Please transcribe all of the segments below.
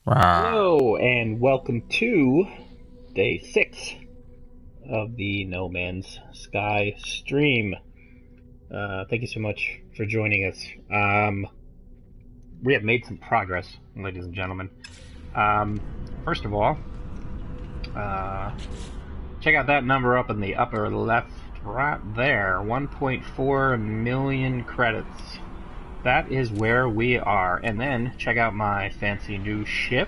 Rah. Hello and welcome to day 6 of the No Man's Sky stream. Thank you so much for joining us. We have made some progress, ladies and gentlemen. Um, First of all, uh, check out that number up in the upper left right there, 1.4 million credits. That is where we are. And then check out my fancy new ship.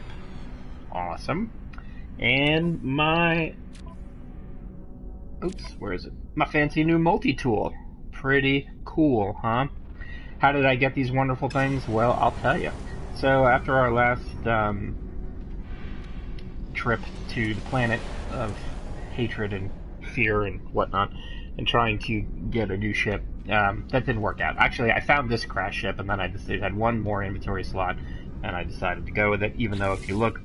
Awesome. And my oops, where is it? My fancy new multi-tool. Pretty cool, huh? How did I get these wonderful things? Well, I'll tell you. So after our last trip to the planet of hatred and fear and whatnot, and trying to get a new ship, that didn't work out. Actually, I found this crash ship, and then I decided had one more inventory slot, and I decided to go with it. Even though, if you look,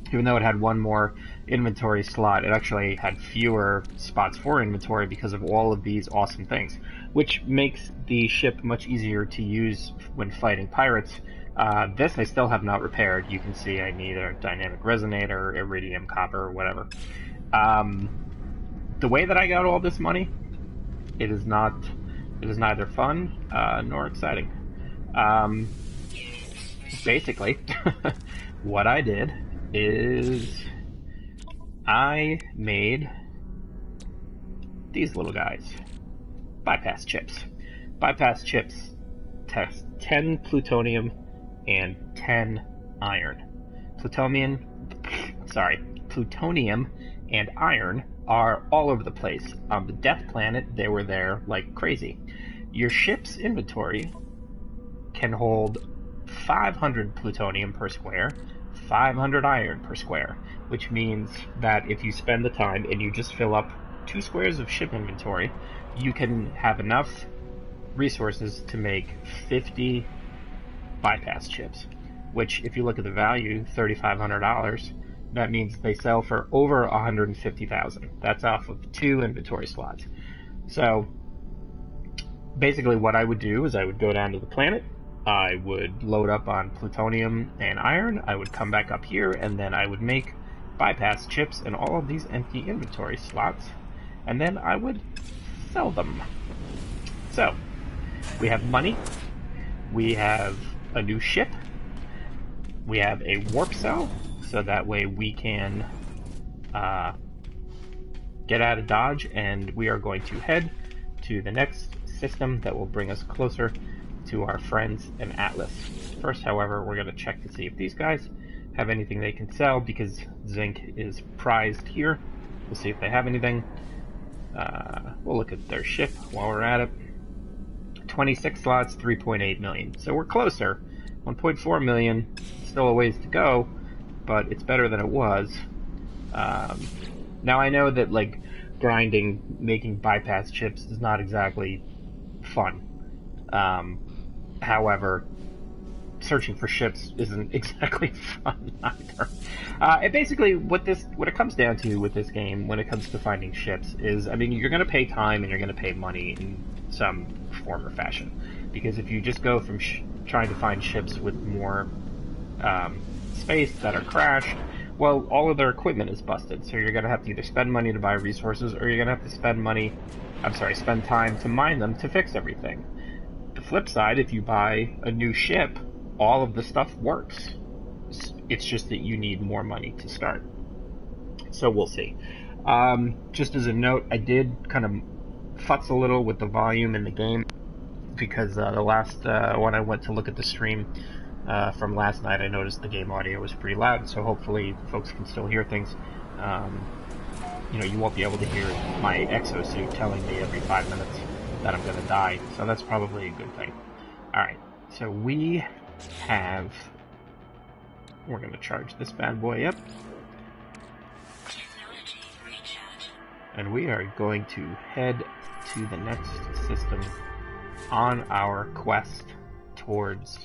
even though it had one more inventory slot, it actually had fewer spots for inventory because of all of these awesome things, which makes the ship much easier to use when fighting pirates. This I still have not repaired. You can see I need a dynamic resonator, iridium copper, whatever. Um, the way that I got all this money, it is not. It is neither fun nor exciting. Um, Basically, what I did is I made these little guys. Bypass chips. Bypass chips test 10 plutonium and 10 iron. Plutonium, plutonium and iron are all over the place. On the Death Planet, they were there like crazy. Your ship's inventory can hold 500 plutonium per square, 500 iron per square, which means that if you spend the time and you just fill up 2 squares of ship inventory, you can have enough resources to make 50 bypass chips, which, if you look at the value, $3,500, that means they sell for over 150,000. That's off of 2 inventory slots. So basically what I would do is I would go down to the planet, I would load up on plutonium and iron, I would come back up here, and then I would make bypass chips in all of these empty inventory slots, and then I would sell them. So, we have money, we have a new ship, we have a warp cell, so that way we can get out of Dodge, and we are going to head to the next system that will bring us closer to our friends in Atlas. First, however, we're going to check to see if these guys have anything they can sell, because zinc is prized here. We'll see if they have anything. We'll look at their ship while we're at it. 26 slots, 3.8 million. So we're closer. 1.4 million, still a ways to go, but it's better than it was. Now I know that like grinding, making bypass chips is not exactly fun. However, searching for ships isn't exactly fun either. And basically, what it comes down to with this game, when it comes to finding ships, is, I mean, you're going to pay time and you're going to pay money in some form or fashion. Because if you just go from trying to find ships with more space that are crashed, well, all of their equipment is busted. So you're going to have to either spend money to buy resources, or you're going to have to spend time to mine them to fix everything. The flip side, if you buy a new ship, all of the stuff works. It's just that you need more money to start. So we'll see. Just as a note, I did kind of futz a little with the volume in the game, because the last when I went to look at the stream from last night, I noticed the game audio was pretty loud, so hopefully folks can still hear things. You won't be able to hear my exosuit telling me every 5 minutes that I'm going to die, so that's probably a good thing. Alright, so we're going to charge this bad boy up, and we are going to head to the next system on our quest towards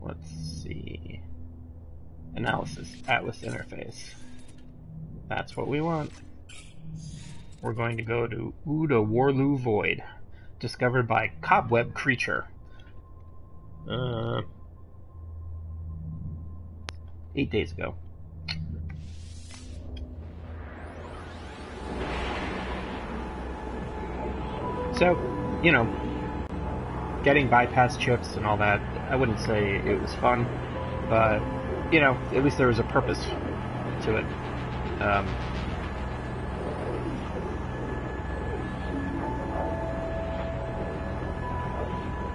let's see, analysis, Atlas interface. That's what we want. We're going to go to Uda Warlu Void. discovered by cobweb creature. 8 days ago. So, you know, getting bypass chips and all that, I wouldn't say it was fun, but, you know, at least there was a purpose to it.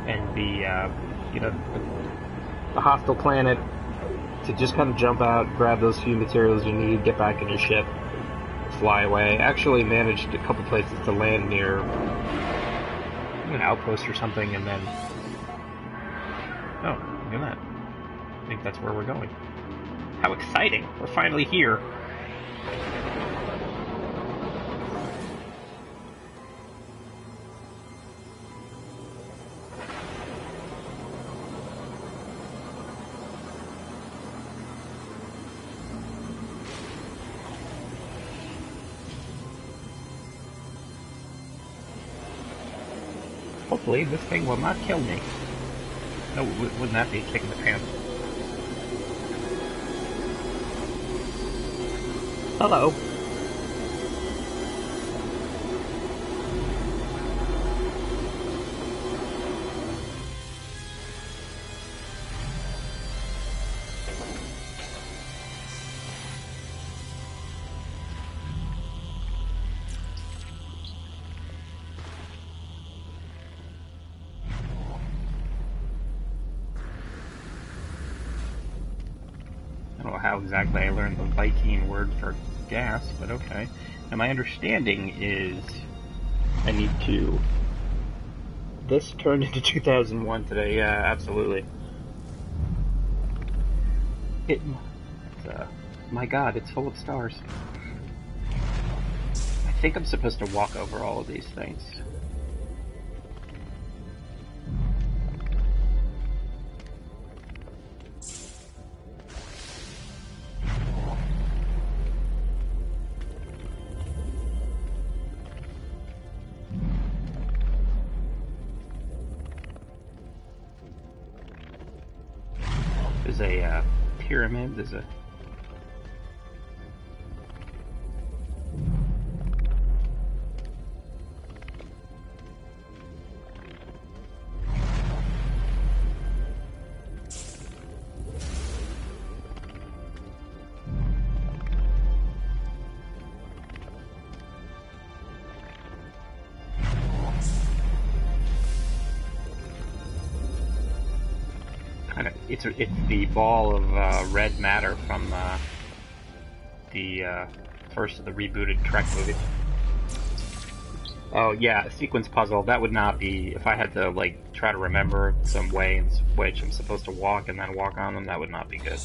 And the hostile planet, to just kind of jump out, grab those few materials you need, get back in your ship, fly away. Actually managed a couple places to land near an outpost or something, and then... Oh, look at that. I think that's where we're going. How exciting! We're finally here! Hopefully this thing will not kill me. No, wouldn't that be a kick in the pants? Hello. I don't know how exactly I learned the Viking word for gas, but okay. And my understanding is I need to... This turned into 2001 today, yeah, absolutely. My god, it's full of stars. I think I'm supposed to walk over all of these things. There's a pyramid, there's a... It's the ball of red matter from the first of the rebooted Trek movies. Oh yeah, a sequence puzzle. That would not be, if I had to like try to remember some way in which I'm supposed to walk and then walk on them, that would not be good.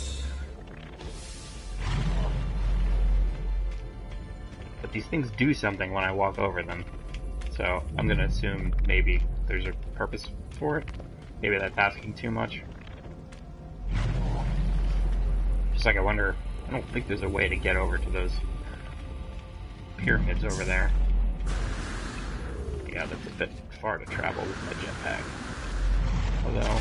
But these things do something when I walk over them. So I'm gonna assume maybe there's a purpose for it. Maybe that's asking too much. Just like I wonder, I don't think there's a way to get over to those pyramids over there. Yeah, that's a bit far to travel with my jetpack. Although...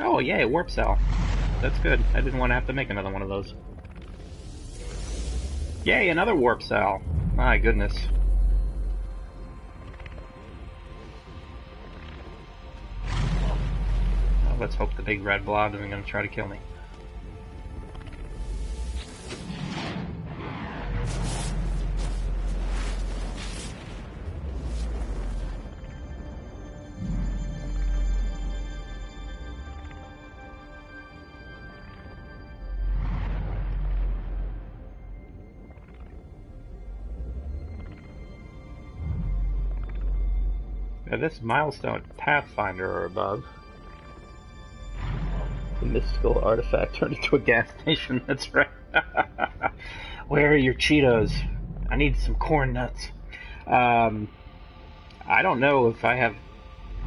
Oh, yay, warp cell. That's good. I didn't want to have to make another one of those. Yay, another warp cell. My goodness. Well, let's hope the big red blob isn't going to try to kill me. This milestone Pathfinder or above. The mystical artifact turned into a gas station, that's right. Where are your Cheetos? I need some corn nuts. I don't know if I have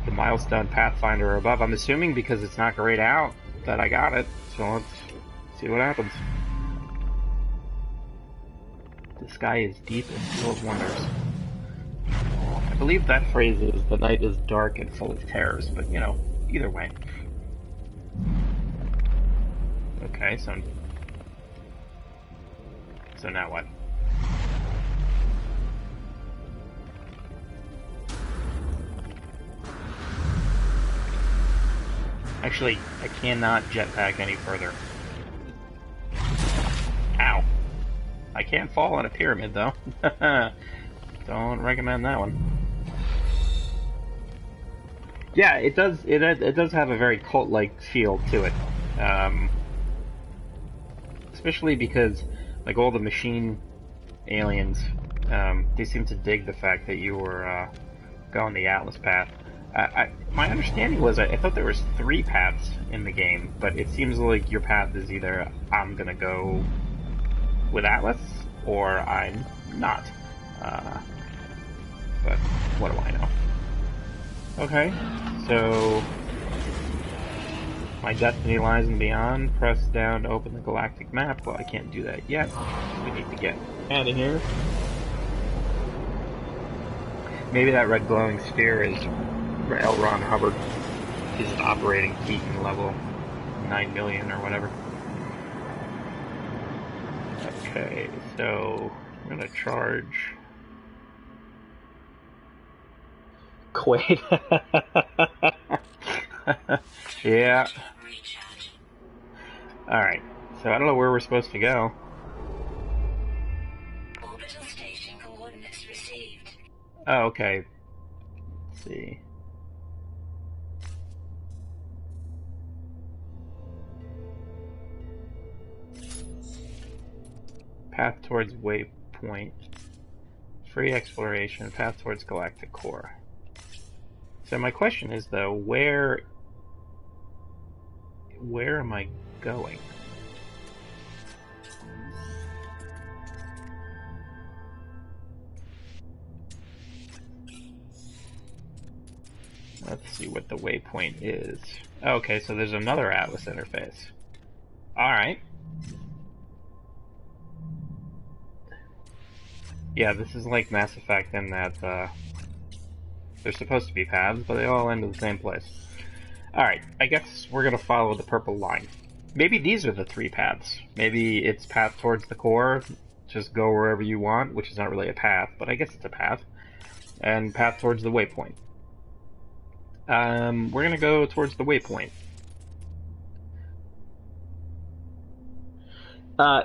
the milestone Pathfinder or above. I'm assuming because it's not grayed out that I got it. So let's see what happens. The sky is deep and full of wonders. I believe that phrase is the night is dark and full of terrors, but you know, either way. Okay, so now what? Actually, I cannot jetpack any further. Ow. I can't fall on a pyramid, though. Don't recommend that one. Yeah, it does. It does have a very cult-like feel to it, especially because, like, all the machine aliens, they seem to dig the fact that you were going the Atlas path. My understanding was I thought there was 3 paths in the game, but it seems like your path is either I'm gonna go with Atlas or I'm not. But what do I know? Okay, so my destiny lies in beyond. Press down to open the galactic map. Well, I can't do that yet. We need to get out of here. Maybe that red glowing sphere is L. Ron Hubbard. His operating Keaton level 9 million or whatever. Okay, so I'm gonna charge Quaid. Yeah. Alright, so I don't know where we're supposed to go. Orbital station coordinates received. Oh, okay. Let's see. Path towards waypoint. Free exploration. Path towards galactic core. So my question is, though, where am I going? Let's see what the waypoint is. Okay, so there's another Atlas interface. Alright. Yeah, this is like Mass Effect in that they're supposed to be paths, but they all end in the same place. Alright, I guess we're gonna follow the purple line. Maybe these are the 3 paths. Maybe it's path towards the core, just go wherever you want, which is not really a path, but I guess it's a path. And path towards the waypoint. We're gonna go towards the waypoint.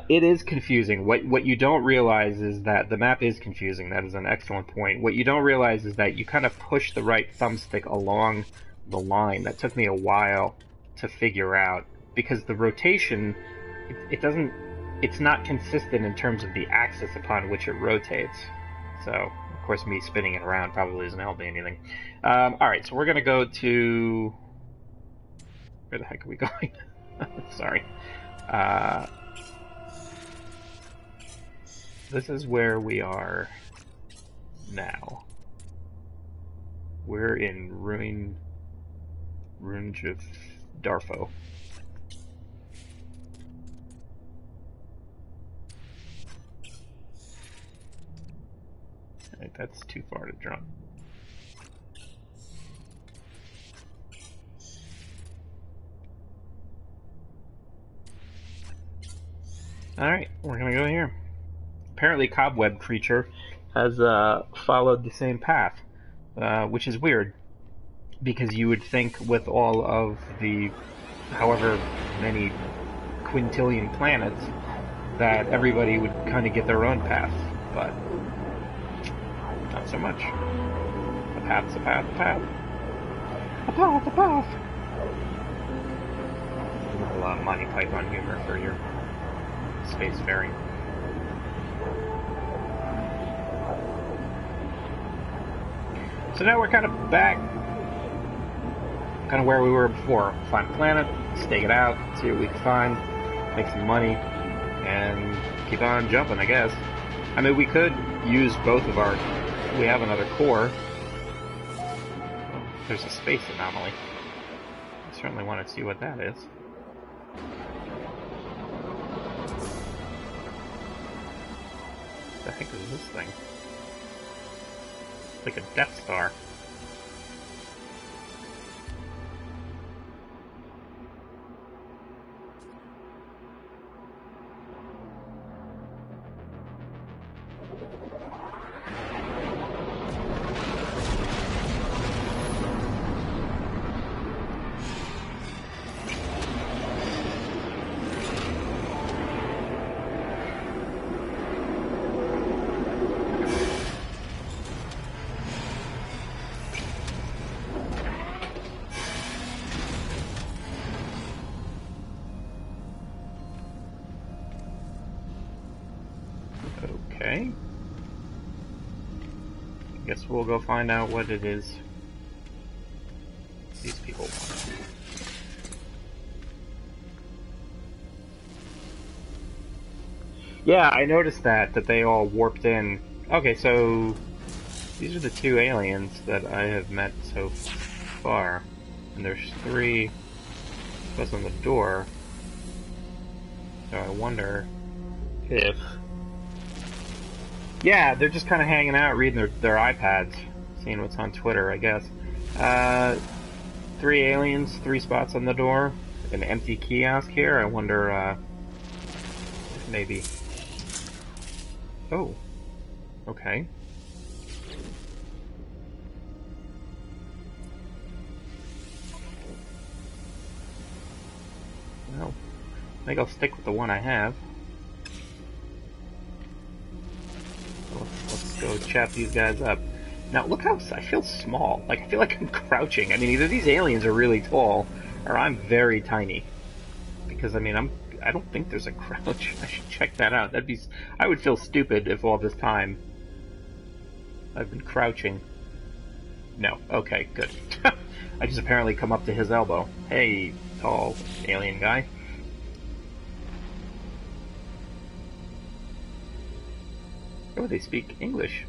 It is confusing. What you don't realize is that the map is confusing. That is an excellent point. What you don't realize is that you kind of push the right thumbstick along the line. That took me a while to figure out because the rotation, it's not consistent in terms of the axis upon which it rotates. So, of course, me spinning it around probably isn't helping anything. Alright, so we're gonna go to... Where the heck are we going? Sorry. This is where we are now. We're in Runge of Darfo. Alright, that's too far to jump. Alright, we're gonna go here. Apparently Cobweb Creature has followed the same path, which is weird, because you would think with all of the however many quintillion planets that everybody would kind of get their own path, but not so much. A path's a path, a path. A path, a path! A lot of Monty Python humor for your spacefaring. So now we're kind of back, kind of where we were before. Find a planet, stake it out, see what we can find, make some money, and keep on jumping, I guess. I mean, we could use both of our... We have another core. Oh, there's a space anomaly. I certainly want to see what that is. What the heck is this thing? It's like a Death Star. Okay. Guess we'll go find out what it is these people want. Yeah, I noticed that they all warped in. Okay, so these are the two aliens that I have met so far. And there's 3 plus on the door. So I wonder if... Yeah, they're just kind of hanging out, reading their iPads, seeing what's on Twitter, I guess. 3 aliens, 3 spots on the door, an empty kiosk here. I wonder if maybe... Oh, okay. Well, I think I'll stick with the one I have. Let's go chat these guys up. Now, look how I feel small. Like, I feel like I'm crouching. I mean, either these aliens are really tall, or I'm very tiny. Because, I mean, I don't think there's a crouch. I should check that out. I would feel stupid if all this time I've been crouching. No. Okay, good. I just apparently come up to his elbow. Hey, tall alien guy. Oh, they speak English.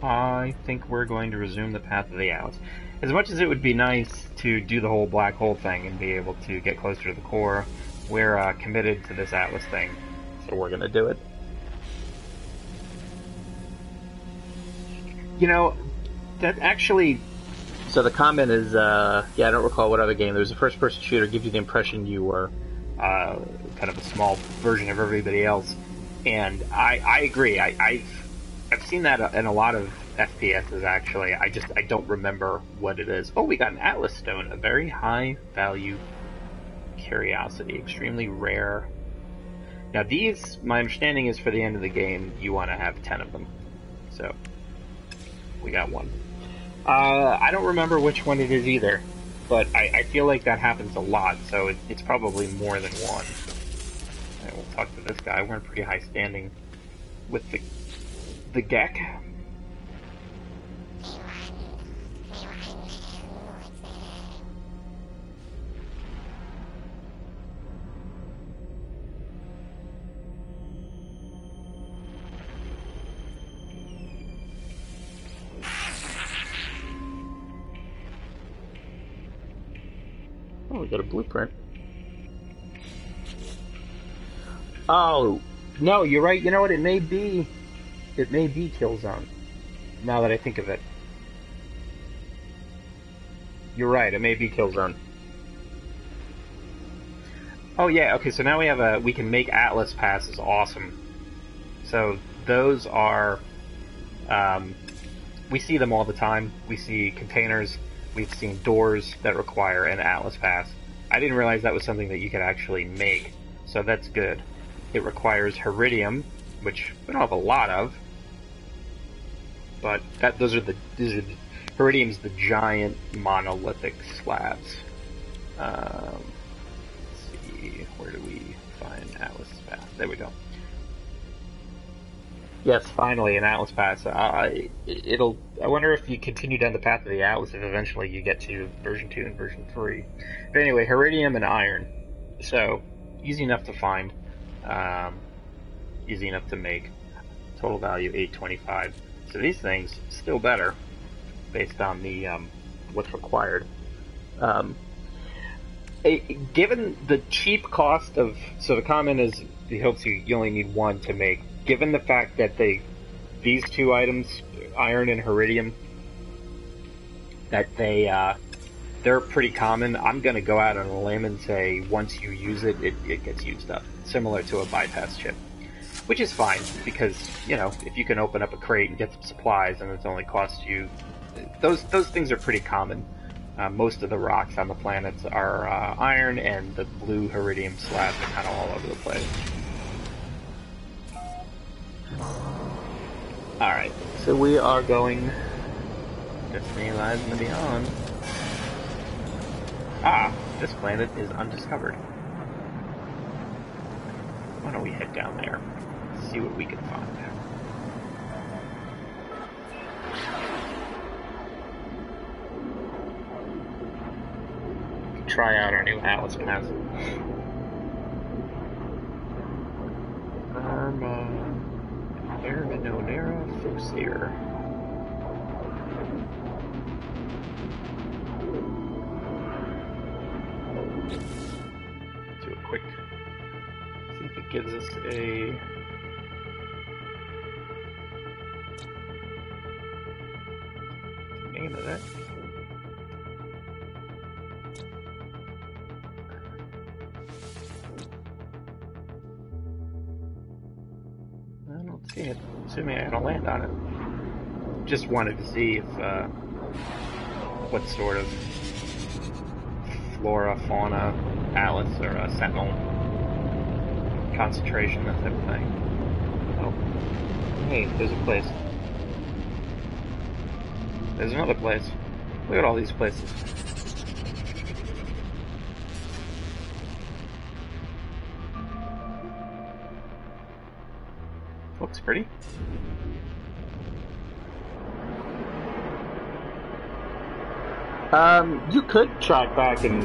I think we're going to resume the path of the Atlas. As much as it would be nice to do the whole black hole thing and be able to get closer to the core, we're committed to this Atlas thing, so we're going to do it. You know, that actually... So the comment is, yeah, I don't recall what other game. There was a first-person shooter, gives you the impression you were kind of a small version of everybody else. And I agree. I've seen that in a lot of FPSs, actually. I don't remember what it is. Oh, we got an Atlas Stone, a very high-value curiosity, extremely rare. Now these, my understanding is for the end of the game, you want to have 10 of them. So... we got one. I don't remember which one it is either, but I feel like that happens a lot, so it's probably more than one. Alright, we'll talk to this guy. We're in pretty high standing with the Gek. Oh, we got a blueprint. Oh, no, you're right. You know what? It may be Killzone. Now that I think of it. You're right, it may be Killzone. Oh yeah, okay, so now we can make Atlas passes. Awesome. So those are, we see them all the time. We see containers. We've seen doors that require an Atlas pass. I didn't realize that was something that you could actually make, so that's good. It requires Heridium, which we don't have a lot of, but these are the Iridium's the giant monolithic slabs. Let's see, where do we find Atlas Pass? There we go. Yes, finally, an Atlas Pass. I wonder if you continue down the path of the Atlas, if eventually you get to version 2 and version 3. But anyway, Iridium and Iron. So, easy enough to find. Easy enough to make. Total value 825. So these things, still better, based on the what's required. Given the cheap cost of... So the comment is, he hopes you only need one to make. Given the fact that these two items, iron and iridium, that they're pretty common, I'm going to go out on a limb and say once you use it, it gets used up. Similar to a bypass chip. Which is fine, because, you know, if you can open up a crate and get some supplies and it's only cost you... Those things are pretty common. Most of the rocks on the planets are iron, and the blue iridium slabs are kind of all over the place. Alright, so we are going Destiny Lies in the Beyond. Ah, this planet is undiscovered. Why don't we head down there, see what we can find. Try out our new Atlas Pass. Terminonera Fosir. Do a quick... See if it gives us a... name of it. I don't see it. Assuming I don't land on it. Just wanted to see if, what sort of flora, fauna, atlas, or sentinel concentration, that type of thing. Oh. Hey, there's a place. There's another place. Look at all these places. Looks pretty. You could track back and...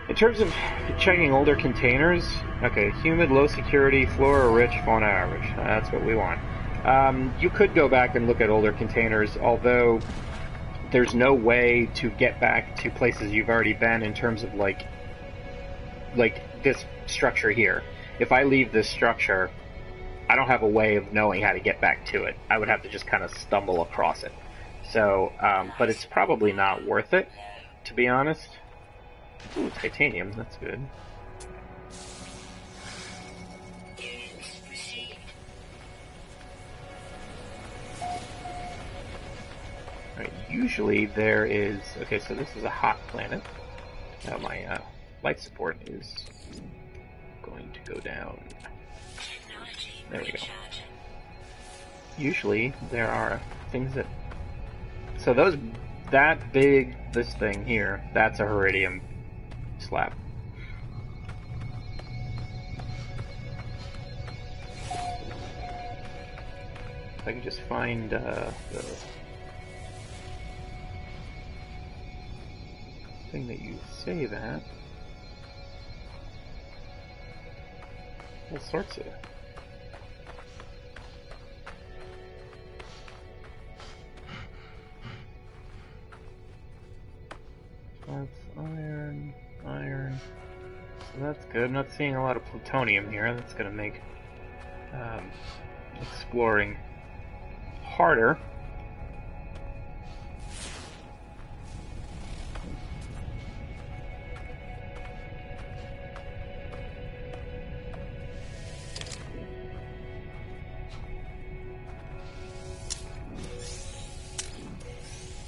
in terms of checking older containers, okay, humid, low security, flora rich, fauna average. That's what we want. You could go back and look at older containers, although there's no way to get back to places you've already been in terms of like this structure here. If I leave this structure, I don't have a way of knowing how to get back to it. I would have to just kind of stumble across it. So, but it's probably not worth it, to be honest. Ooh, titanium, that's good. Alright, usually there is... Okay, so this is a hot planet. Now my life support is going to go down. There we go. Usually there are things that... So that big, this thing here, that's a iridium slab. If I can just find the thing that you save at. All sorts of... That's iron, iron. So that's good. I'm not seeing a lot of plutonium here. That's going to make exploring harder.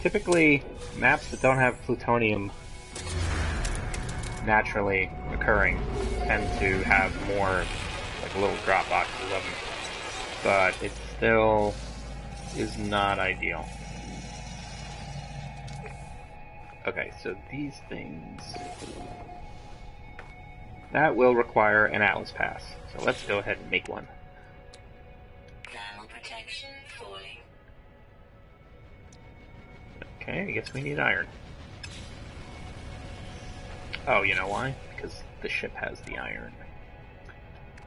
Typically, maps that don't have plutonium naturally occurring tend to have more like little drop boxes of them, but it still is not ideal. Okay, so these things... That will require an Atlas Pass. So let's go ahead and make one. Thermal protection falling. Okay, I guess we need iron. Oh, you know why? Because the ship has the iron.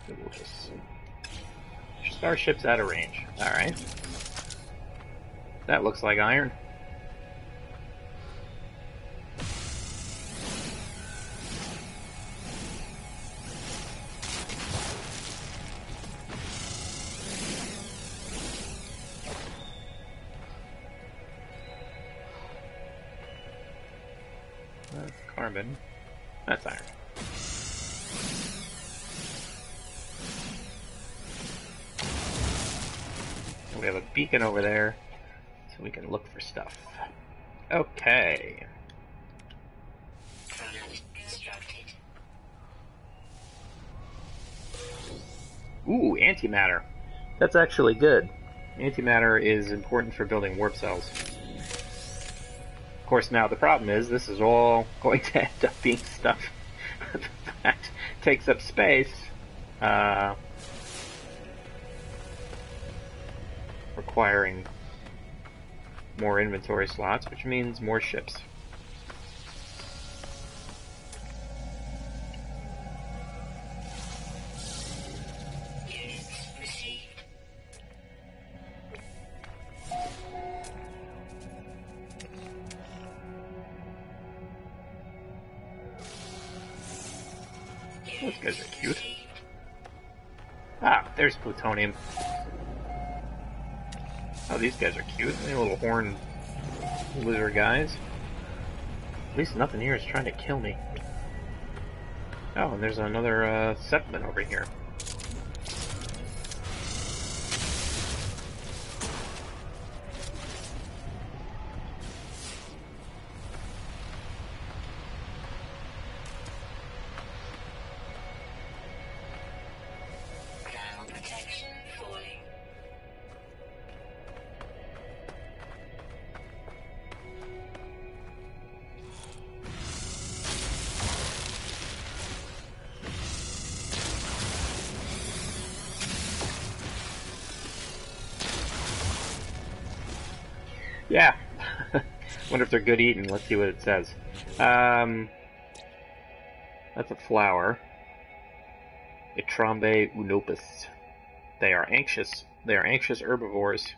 So we'll just... Starship's out of range. Alright. That looks like iron. That's carbon. That's iron. We have a beacon over there, so we can look for stuff. Okay. Constructed. Ooh, antimatter. That's actually good. Antimatter is important for building warp cells. Of course, now the problem is this is all going to end up being stuff that takes up space. Requiring more inventory slots, which means more ships. Units received. Those guys are cute. Ah, there's plutonium. Oh, these guys are cute. They're little horned lizard guys. At least nothing here is trying to kill me. Oh, and there's another settlement over here. Thermal protection falling. Yeah. Wonder if they're good eating. Let's see what it says. That's a flower. Itrambe unopus. They are anxious. They are anxious herbivores.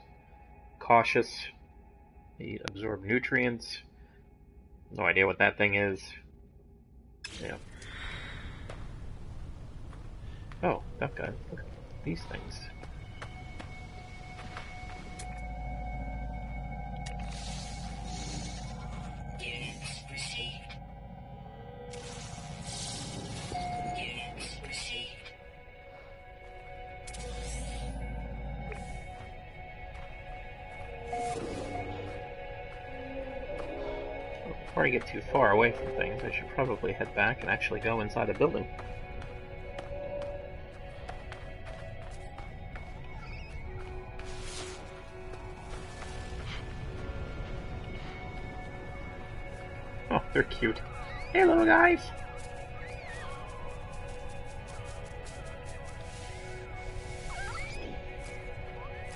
Cautious. They absorb nutrients. No idea what that thing is. Yeah. Oh, that guy. Look at these things. Units received. Units received. Before I get too far away from things, I should probably head back and actually go inside a building. Oh, they're cute. Hey, little guys!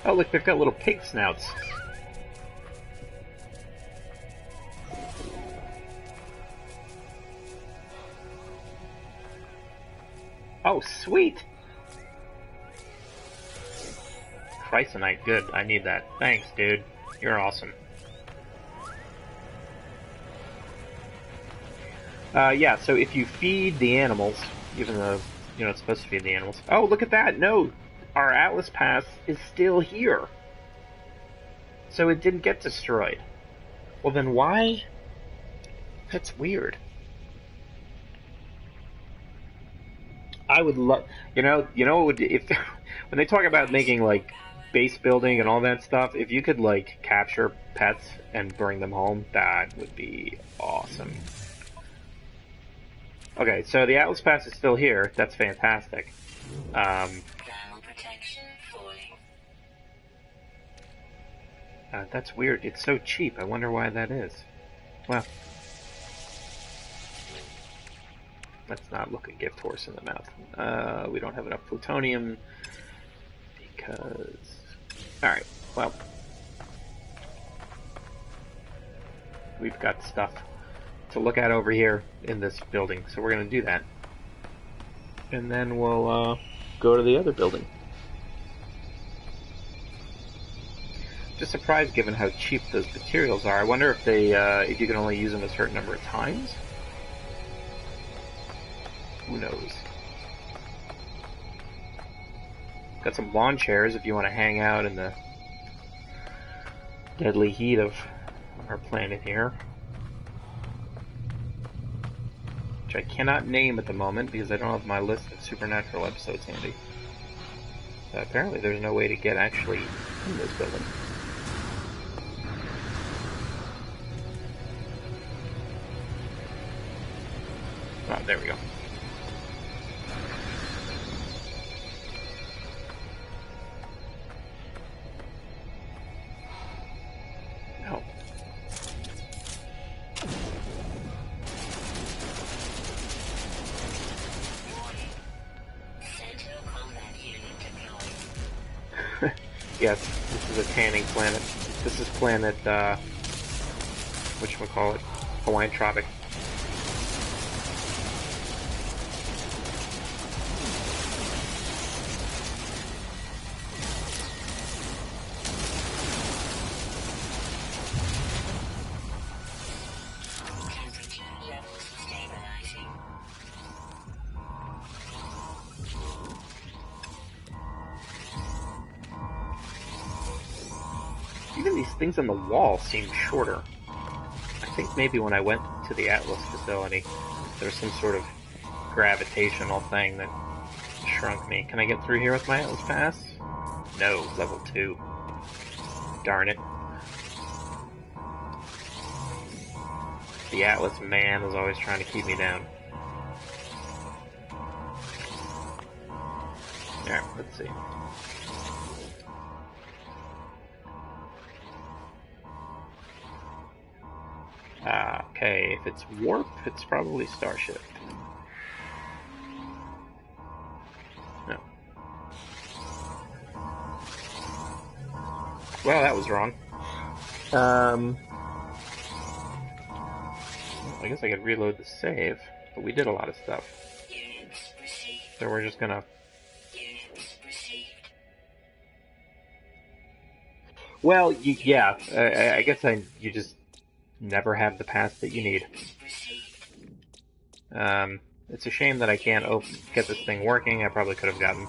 Oh, look, they've got little pig snouts. Oh, sweet! Chrysonite, good. I need that. Thanks, dude. You're awesome. Yeah, so if you feed the animals, even though, it's supposed to feed the animals. Oh, look at that! No! Our Atlas Pass is still here. So it didn't get destroyed. Well, then why? That's weird. I would love, what would, if, when they talk about making, like, base building and all that stuff, if you could, like, capture pets and bring them home, that would be awesome. Okay, so the Atlas Pass is still here. That's fantastic. Thermal protection falling. That's weird. It's so cheap. I wonder why that is. Well, Let's not look a gift horse in the mouth. We don't have enough plutonium because... Alright, well. We've got stuff to look at over here in this building, so we're going to do that. And then we'll go to the other building. Just surprised given how cheap those materials are. I wonder if if you can only use them a certain number of times? Who knows? Got some lawn chairs if you want to hang out in the deadly heat of our planet here. Which I cannot name at the moment because I don't have my list of Supernatural episodes handy. Apparently there's no way to get actually in this building. Oh, there we go. No. Sentinel combat unit deployed. Yes, this is a tanning planet. This is planet, whatchamacallit, Hawaiian Tropic. Temperature levels stabilizing. Even these things on the wall seem shorter. I think maybe when I went to the Atlas facility, there was some sort of gravitational thing that shrunk me. Can I get through here with my Atlas pass? No, level 2. Darn it. The Atlas man is always trying to keep me down. Alright, let's see. Okay, if it's warp, it's probably Starship. No. Well, that was wrong. I guess I could reload the save, but we did a lot of stuff. Units received. So we're just gonna... Units received. Well, yeah, I guess you just never have the pass that you need. It's a shame that I can't get this thing working. I probably could have gotten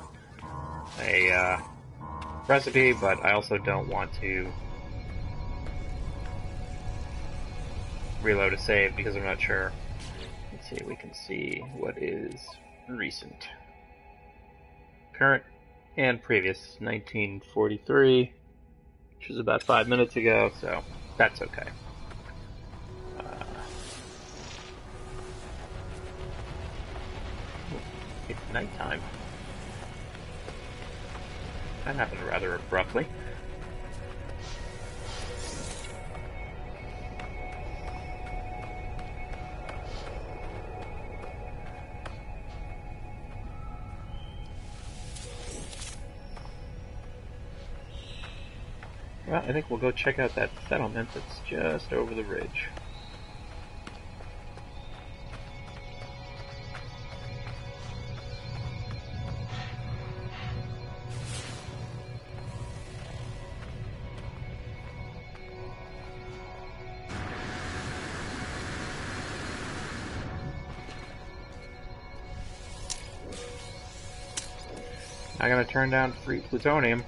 a recipe, but I also don't want to reload a save because I'm not sure. Let's see, we can see what is recent. Current and previous, 1943, which is about 5 minutes ago, so that's okay. It's nighttime. That happened rather abruptly. Well, I think we'll go check out that settlement that's just over the ridge. Not gonna turn down free plutonium.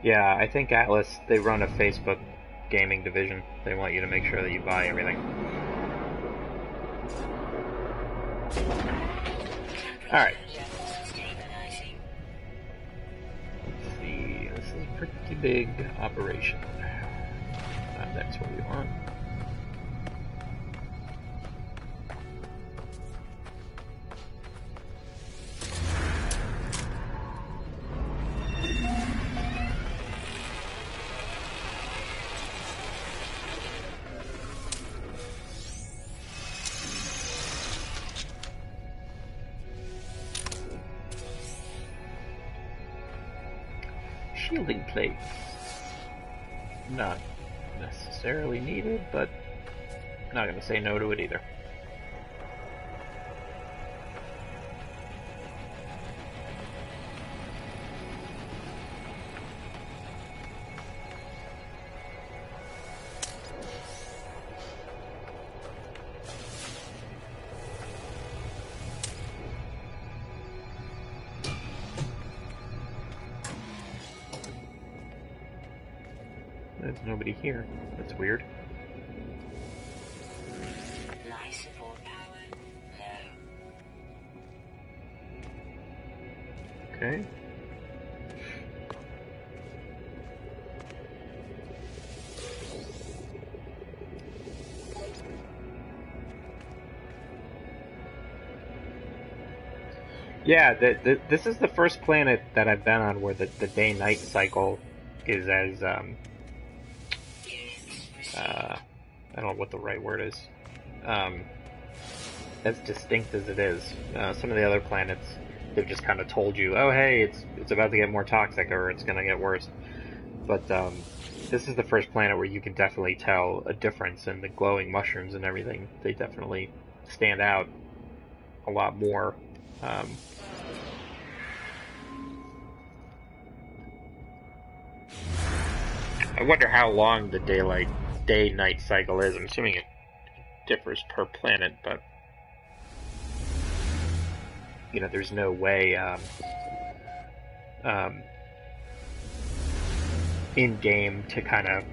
Yeah, I think Atlas, they run a Facebook gaming division. They want you to make sure that you buy everything. Alright. big operation. That's what we want. Shielding plates. Not necessarily needed, but not going to say no to it either. There's nobody here. That's weird. Life support power low. Okay. Yeah, this is the first planet that I've been on where the day-night cycle is as, I don't know what the right word is, as distinct as it is. Some of the other planets, they've just kind of told you, oh hey, it's about to get more toxic, or it's going to get worse. But this is the first planet where you can definitely tell a difference in the glowing mushrooms and everything. They definitely stand out a lot more. I wonder how long the day-night cycle is. I'm assuming it differs per planet, but you know, there's no way in game to kind of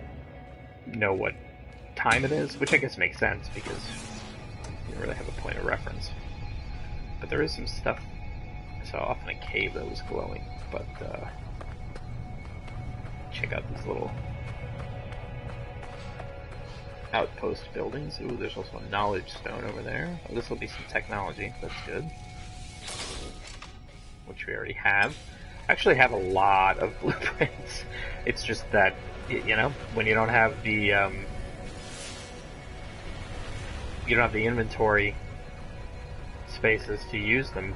know what time it is, which I guess makes sense because you don't really have a point of reference. But there is some stuff I saw off in a cave that was glowing. But check out these little outpost buildings. Ooh, there's also a knowledge stone over there. Oh, this will be some technology. That's good. Which we already have. I actually have a lot of blueprints. It's just that, you know, when you don't have the inventory spaces to use them,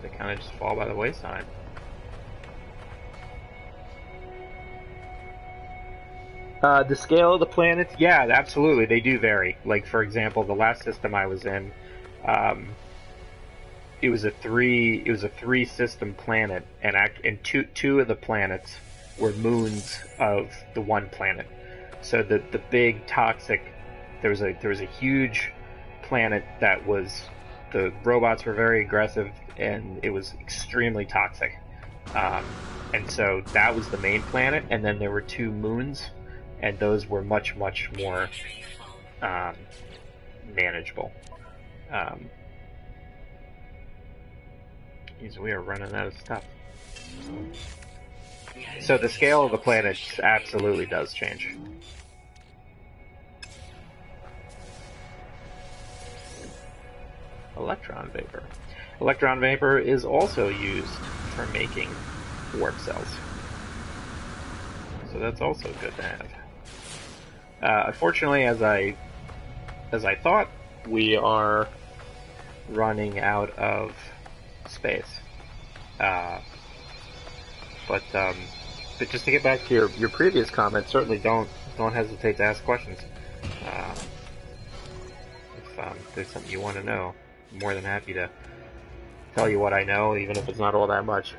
they kind of just fall by the wayside. The scale of the planets, yeah, absolutely, they do vary. Like, for example, the last system I was in, it was a three system planet, and two of the planets were moons of the one planet. So the big toxic, there was a huge planet that was, the robots were very aggressive and it was extremely toxic. And so that was the main planet, and then there were two moons, and those were much more manageable. We are running out of stuff. So the scale of the planets absolutely does change. Electron vapor. Electron vapor is also used for making warp cells. So that's also good to have. Unfortunately, as I thought, we are running out of space. But just to get back to your previous comment, certainly don't hesitate to ask questions. If there's something you want to know, I'm more than happy to tell you what I know, even if it's not all that much.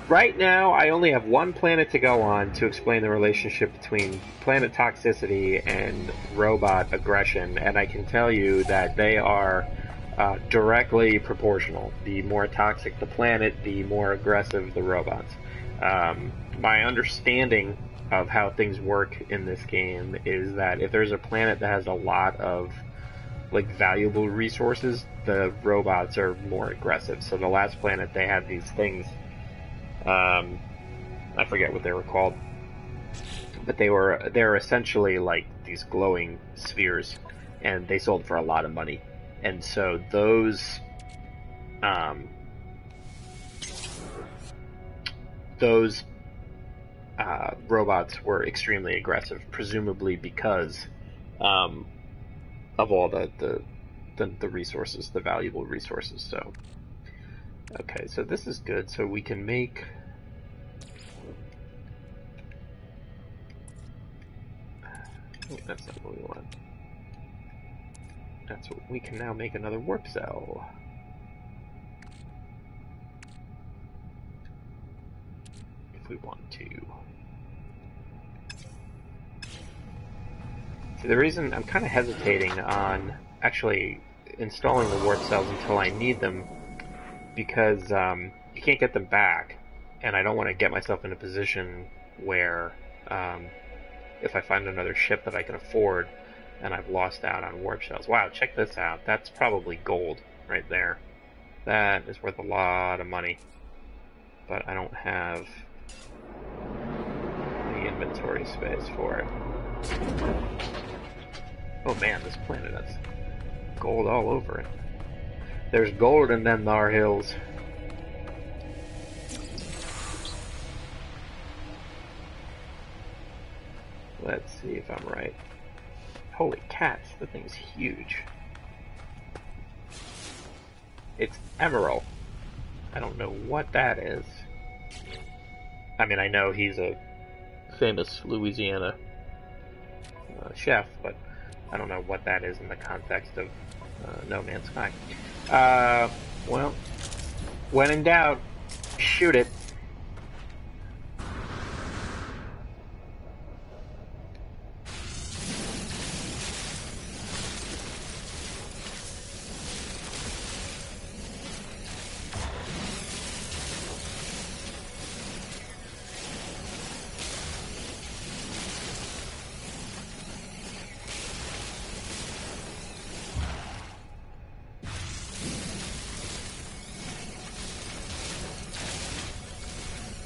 Right now, I only have one planet to go on to explain the relationship between planet toxicity and robot aggression, and I can tell you that they are directly proportional. The more toxic the planet, the more aggressive the robots. My understanding of how things work in this game is that if there's a planet that has a lot of like valuable resources, the robots are more aggressive. So the last planet they had these things, I forget what they were called, but they're essentially like these glowing spheres, and they sold for a lot of money. And so um, those robots were extremely aggressive, presumably because of all the resources, the valuable resources. So, okay, so this is good. So we can make. Oh, that's not what we want. That's what we can now make another warp cell. If we want to. See, the reason I'm kind of hesitating on actually installing the warp cells until I need them, because you can't get them back, and I don't want to get myself in a position where if I find another ship that I can afford and I've lost out on warp cells. Wow, check this out. That's probably gold right there. That is worth a lot of money. But I don't have the inventory space for it. Oh man, this planet has gold all over it. There's gold in them thar hills. Let's see if I'm right. Holy cats, the thing's huge. It's emerald. I don't know what that is. I mean, I know he's a famous Louisiana chef, but I don't know what that is in the context of No Man's Sky. Well, when in doubt, shoot it.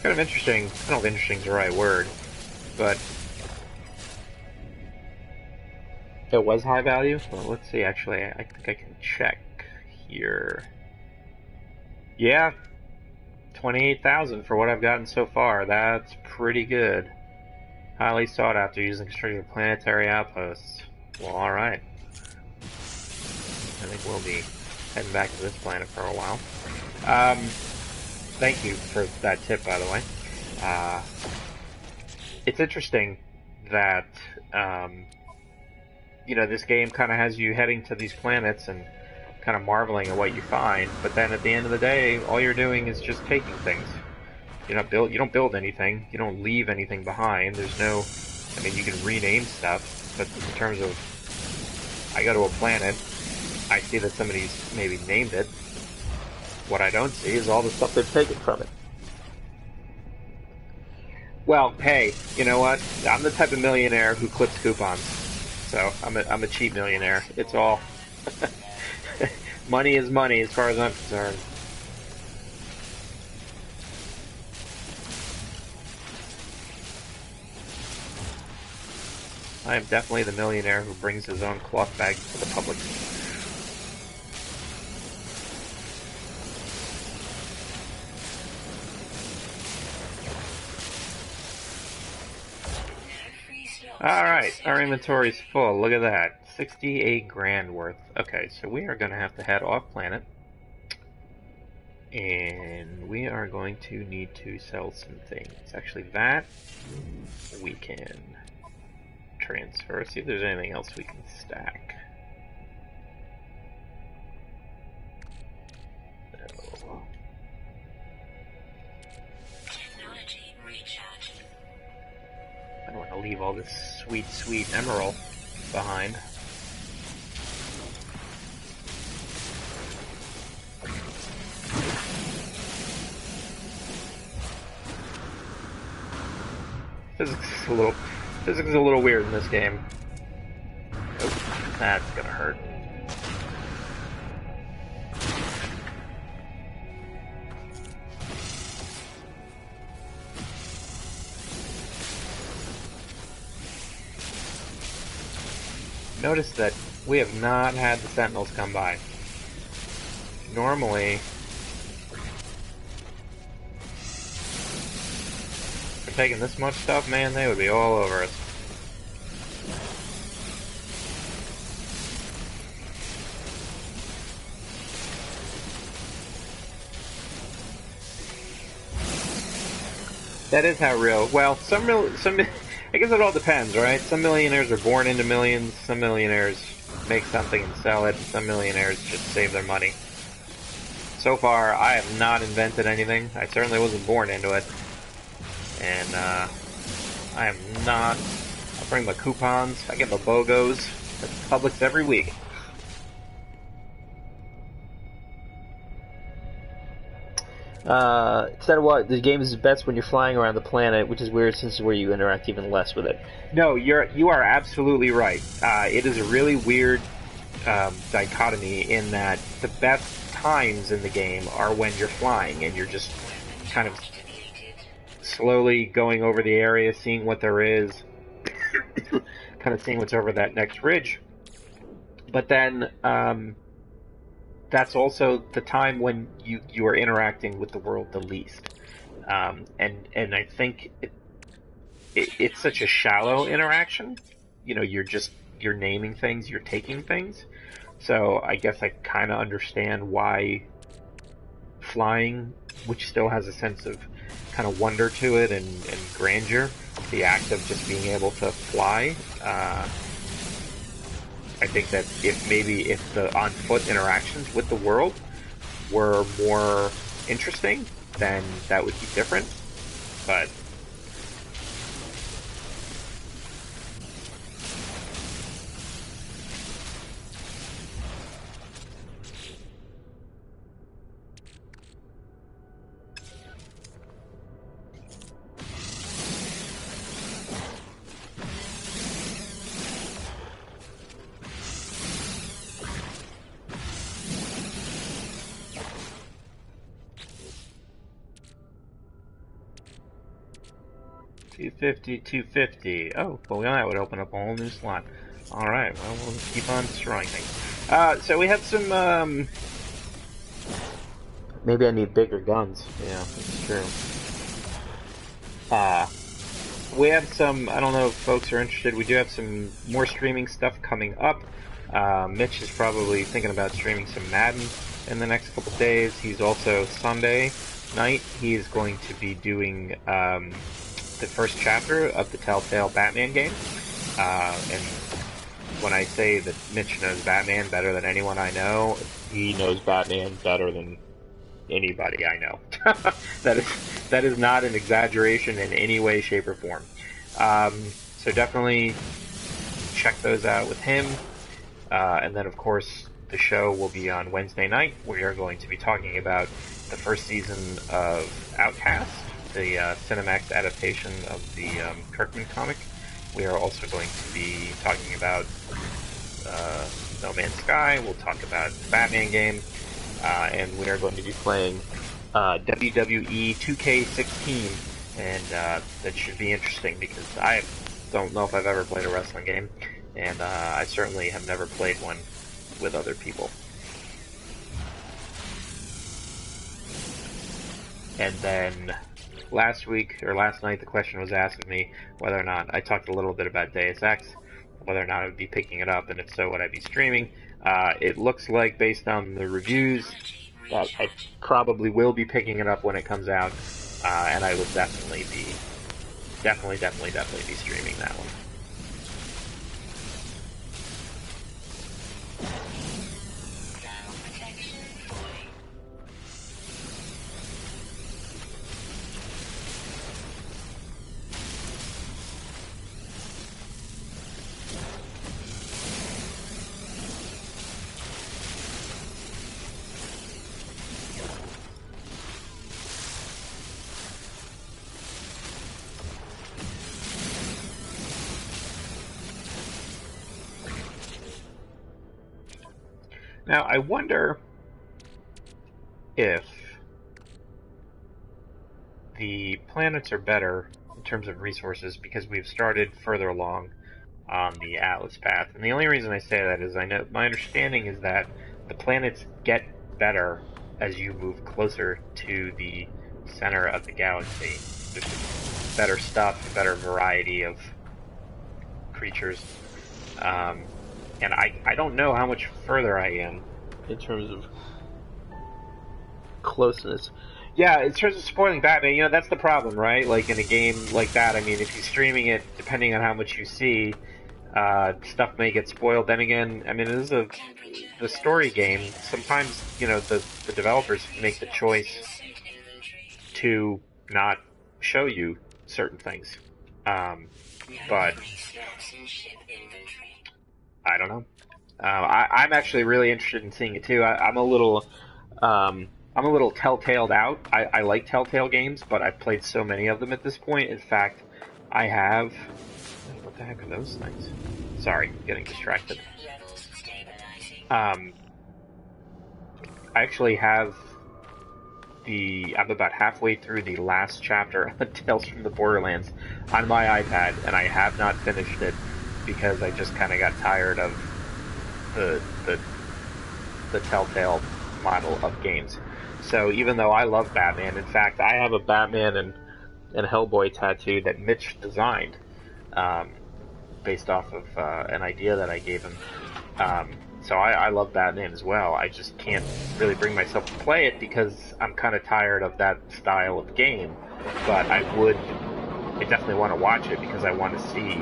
Kind of interesting. I don't know if interesting is the right word, but it was high value. Well, let's see. Actually, I think I can check here. Yeah, 28,000 for what I've gotten so far. That's pretty good. Highly sought after using constructed planetary outposts. Well, all right. I think we'll be heading back to this planet for a while. Thank you for that tip, by the way. It's interesting that, this game kind of has you heading to these planets and kind of marveling at what you find, but then at the end of the day, all you're doing is just taking things. You don't build anything. You don't leave anything behind. There's no, I mean, you can rename stuff, but in terms of, I go to a planet, I see that somebody's maybe named it. What I don't see is all the stuff they've taken from it. Well, hey, you know what? I'm the type of millionaire who clips coupons. So, I'm a cheap millionaire. It's all... money is money as far as I'm concerned. I am definitely the millionaire who brings his own cloth bag to the public. Alright, our inventory's full. Look at that. 68 grand worth. Okay, so we are going to have to head off planet. And we are going to need to sell some things. Actually, that we can transfer. See if there's anything else we can stack. No. Technology recharge. I don't want to leave all this sweet, sweet emerald behind. Physics is a little weird in this game. Oh, that's gonna hurt. Notice that we have not had the Sentinels come by. Normally, for taking this much stuff, man, they would be all over us. That is how real. Well, some. I guess it all depends, right? Some millionaires are born into millions. Some millionaires make something and sell it. Some millionaires just save their money. So far, I have not invented anything. I certainly wasn't born into it, and I am not. I bring my coupons. I get my BOGOs at Publix every week. Instead of what the game is best when you're flying around the planet, which is weird since it's where you interact even less with it. No, you are absolutely right. It is a really weird dichotomy in that the best times in the game are when you're flying and you're just kind of slowly going over the area, seeing what there is, kind of seeing what's over that next ridge. But then that's also the time when you are interacting with the world the least, and I think it's such a shallow interaction. You know, you're naming things, you're taking things. So I guess I kind of understand why flying, which still has a sense of kind of wonder to it and grandeur, the act of just being able to fly. I think that if the on-foot interactions with the world were more interesting, then that would be different. But $250. Oh, well, that would open up a whole new slot. All right, well, we'll just keep on destroying things. So we have some. Maybe I need bigger guns. Yeah, that's true. We have some. I don't know if folks are interested. We do have some more streaming stuff coming up. Mitch is probably thinking about streaming some Madden in the next couple days. He's also Sunday night. He is going to be doing the first chapter of the Telltale Batman game. And when I say that Mitch knows Batman better than anyone I know, he knows Batman better than anybody I know. that is not an exaggeration in any way, shape, or form. So definitely check those out with him. And then, of course, the show will be on Wednesday night. We are going to be talking about the first season of Outcast, the Cinemax adaptation of the Kirkman comic. We are also going to be talking about No Man's Sky. We'll talk about the Batman game. And we are going to be playing WWE 2K16. And that should be interesting because I don't know if I've ever played a wrestling game. And I certainly have never played one with other people. And then last night, the question was asked of me whether or not I talked a little bit about Deus Ex, whether or not I would be picking it up, and if so, would I be streaming? It looks like, based on the reviews, that I probably will be picking it up when it comes out, and I will definitely be streaming that one. Now, I wonder if the planets are better in terms of resources because we've started further along on the Atlas path. And the only reason I say that is I know my understanding is that the planets get better as you move closer to the center of the galaxy. There's better stuff, better variety of creatures. And I don't know how much further I am in terms of closeness. Yeah, in terms of spoiling Batman, that's the problem, right? Like in a game like that, I mean, if you're streaming it, depending on how much you see, stuff may get spoiled. Then again, I mean, this is the story game. Sometimes, the developers make the choice to not show you certain things. But I don't know. I'm actually really interested in seeing it too. I'm a little telltaled out. I like Telltale games, but I've played so many of them at this point. In fact, I have. What the heck are those things? Sorry, getting distracted. I actually have I'm about halfway through the last chapter of Tales from the Borderlands on my iPad, and I have not finished it because I just kind of got tired of the Telltale model of games. So even though I love Batman, in fact, I have a Batman and Hellboy tattoo that Mitch designed, based off of an idea that I gave him. So I love Batman as well. I just can't really bring myself to play it because I'm kind of tired of that style of game. But I definitely want to watch it because I want to see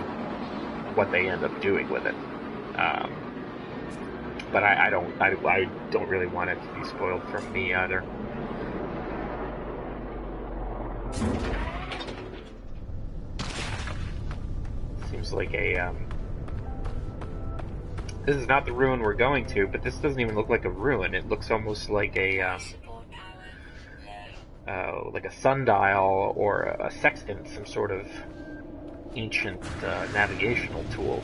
what they end up doing with it. But I don't really want it to be spoiled from me either. Seems like this is not the ruin we're going to, but this doesn't even look like a ruin. It looks almost like a sundial or a sextant, some sort of ancient navigational tool.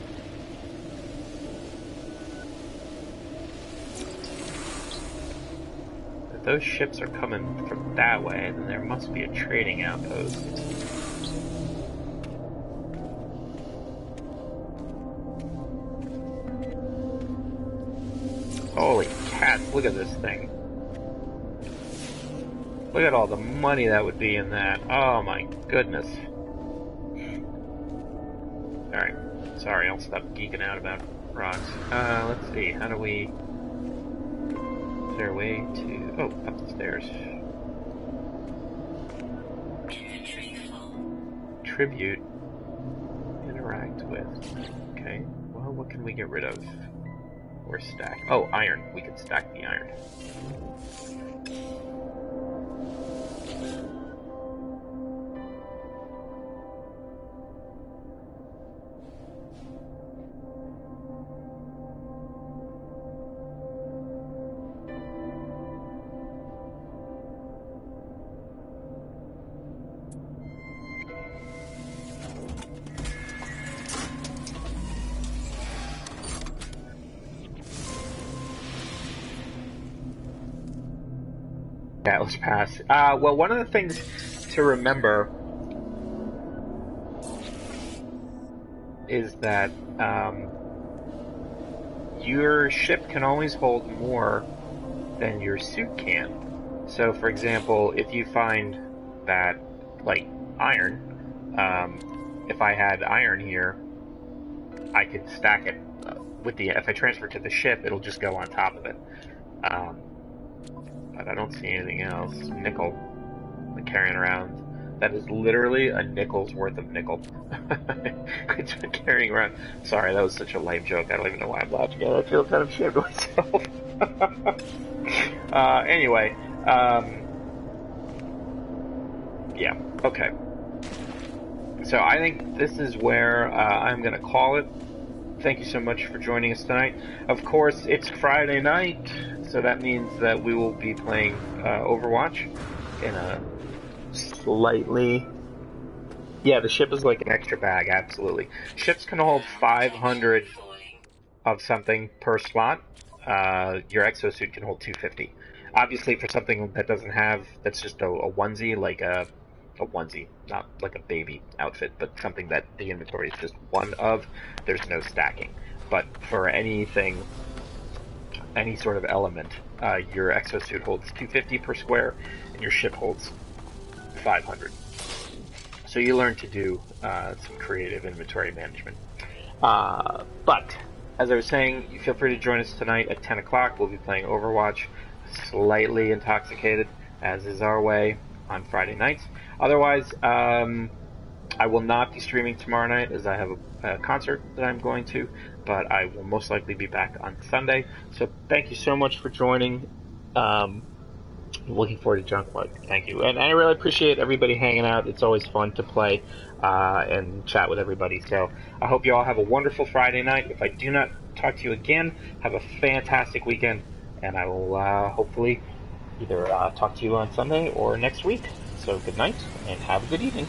If those ships are coming from that way, then there must be a trading outpost. Holy cats, look at this thing. Look at all the money that would be in that. Oh my goodness. Alright, sorry, I'll stop geeking out about rocks. Let's see, how do we... Is there a way to... Oh, up the stairs. Tribute. Interact with. Okay, well, what can we get rid of? Or stack. Oh, iron. We can stack the iron. Atlas Pass. Well, one of the things to remember is that your ship can always hold more than your suit can. So, for example, if you find that, like, iron, if I had iron here, I could stack it if I transfer it to the ship, it'll just go on top of it. But I don't see anything else. Nickel. I'm carrying around. That is literally a nickel's worth of nickel. It's been carrying around. Sorry, that was such a lame joke. I don't even know why I'm laughing at it. I feel kind of ashamed of myself. Anyway. Yeah, okay. So I think this is where I'm going to call it. Thank you so much for joining us tonight. Of course, it's Friday night, so that means that we will be playing Overwatch in a slightly... Yeah, the ship is like an extra bag, absolutely. Ships can hold 500 of something per slot. Your exosuit can hold 250. Obviously, for something that doesn't have... That's just a onesie, like a a onesie, not like a baby outfit, but something that the inventory is just one of. There's no stacking. But for anything, any sort of element, your exosuit holds 250 per square, and your ship holds 500. So you learn to do some creative inventory management. But as I was saying, you feel free to join us tonight at 10 o'clock. We'll be playing Overwatch, slightly intoxicated, as is our way on Friday nights. Otherwise, I will not be streaming tomorrow night as I have a concert that I'm going to, but I will most likely be back on Sunday. So thank you so much for joining. Looking forward to Junklight. Thank you. And I really appreciate everybody hanging out. It's always fun to play and chat with everybody. So I hope you all have a wonderful Friday night. If I do not talk to you again, have a fantastic weekend. And I will hopefully either talk to you on Sunday or next week. So good night and have a good evening.